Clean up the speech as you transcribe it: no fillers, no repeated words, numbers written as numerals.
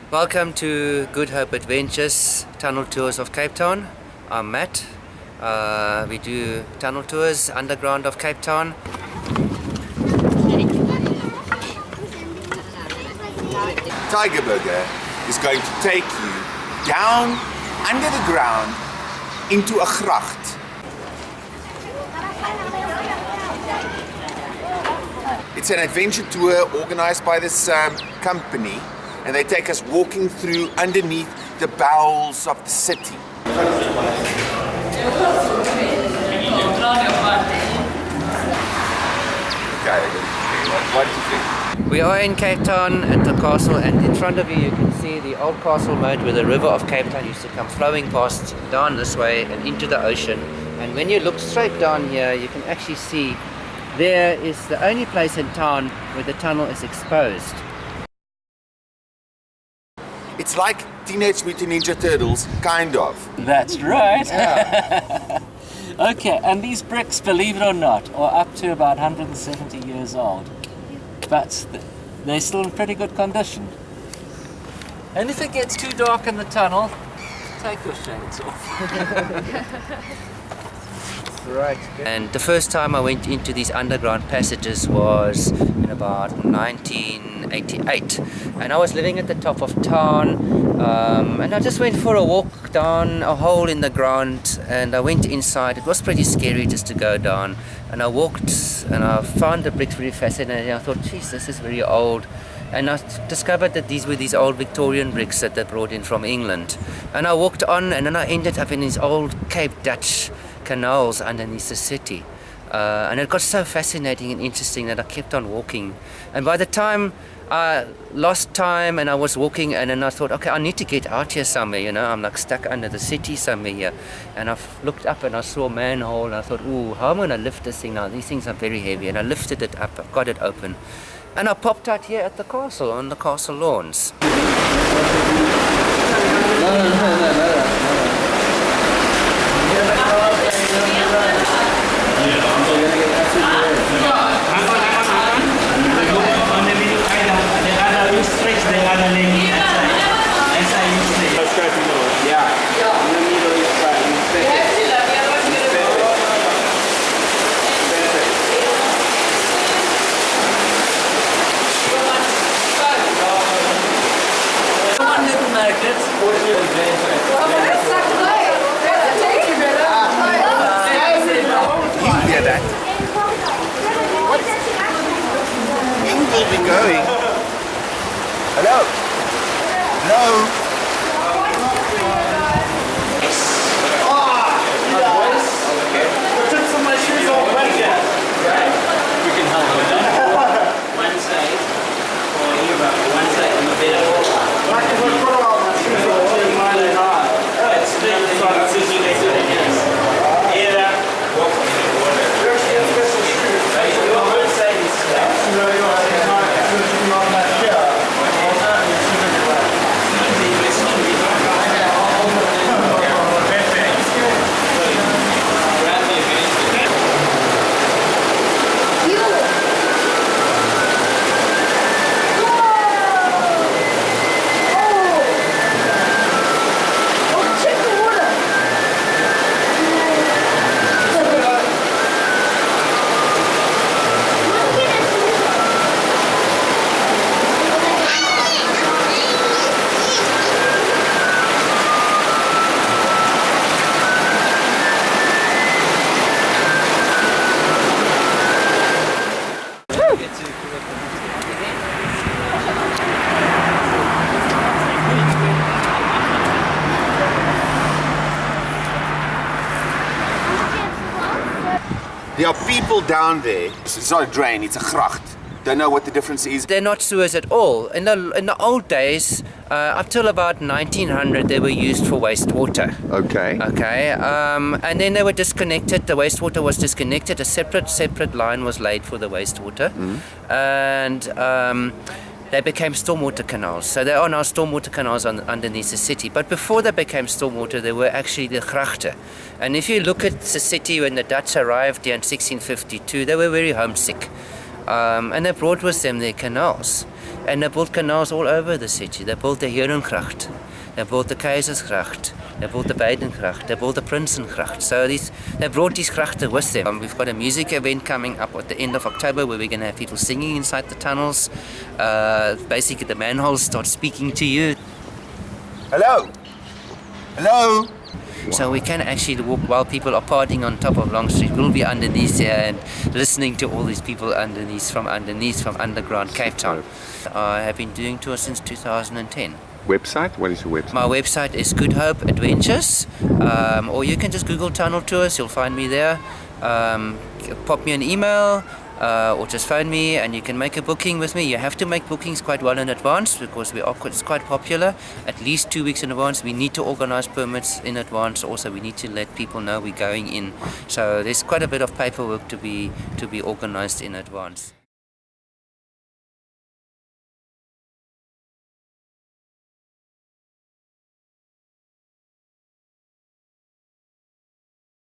Welcome to Good Hope Adventures Tunnel Tours of Cape Town. I'm Matt. We do tunnel tours underground of Cape Town. Tygerberg is going to take you down under the ground into a gracht. It's an adventure tour organized by this company, and they take us walking through underneath the bowels of the city. Okay, what do you think? We are in Cape Town at the castle, and in front of you can see the old castle moat where the river of Cape Town used to come flowing past down this way and into the ocean. And when you look straight down here, you can actually see there is the only place in town where the tunnel is exposed. It's like Teenage Mutant Ninja Turtles, kind of. That's right. Yeah. Okay, and these bricks, believe it or not, are up to about 170 years old. But they're still in pretty good condition. And if it gets too dark in the tunnel, take your shades off. Right. And the first time I went into these underground passages was in about 1988, and I was living at the top of town, and I just went for a walk down a hole in the ground, and I went inside. It was pretty scary just to go down, and I walked and I found the bricks really fascinating. I thought, geez, this is very old. And I discovered that these were these old Victorian bricks that they brought in from England. And I walked on, and then I ended up in these old Cape Dutch canals underneath the city. And it got so fascinating and interesting that I kept on walking. And by the time I lost time and I was walking, and then I thought, okay, I need to get out here somewhere, you know, I'm like stuck under the city somewhere here. And I looked up and I saw a manhole, and I thought, ooh, how am I going to lift this thing now? These things are very heavy. And I lifted it up, I got it open. And I popped out here at the castle, on the castle lawns. You hear that? You will be going. Hello? Hello? There are people down there. It's not a drain, it's a gracht. Don't know what the difference is. They're not sewers at all. In the old days, up till about 1900, they were used for wastewater. Okay. Okay, and then they were disconnected. The wastewater was disconnected. A separate line was laid for the wastewater, and they became stormwater canals. So there are now stormwater canals underneath the city. But before they became stormwater, they were actually the grachten. And if you look at the city when the Dutch arrived here in 1652, they were very homesick. And they brought with them their canals. And they built canals all over the city. They built the Herengracht, they built the Keizersgracht, they built the Beidengracht, they built the Prinsengracht. So they brought these grachten with them. We've got a music event coming up at the end of October where we're going to have people singing inside the tunnels. Basically the manholes start speaking to you. Hello? Hello? So we can actually walk while people are partying on top of Long Street. We'll be underneath here and listening to all these people from underground Cape Town. I have been doing tours since 2010. Website? What is your website? My website is Good Hope Adventures, or you can just Google Tunnel Tours, you'll find me there. Pop me an email or just phone me and you can make a booking with me. You have to make bookings quite well in advance because it's quite popular, at least 2 weeks in advance. We need to organize permits in advance. Also, we need to let people know we're going in. So there's quite a bit of paperwork to be organized in advance.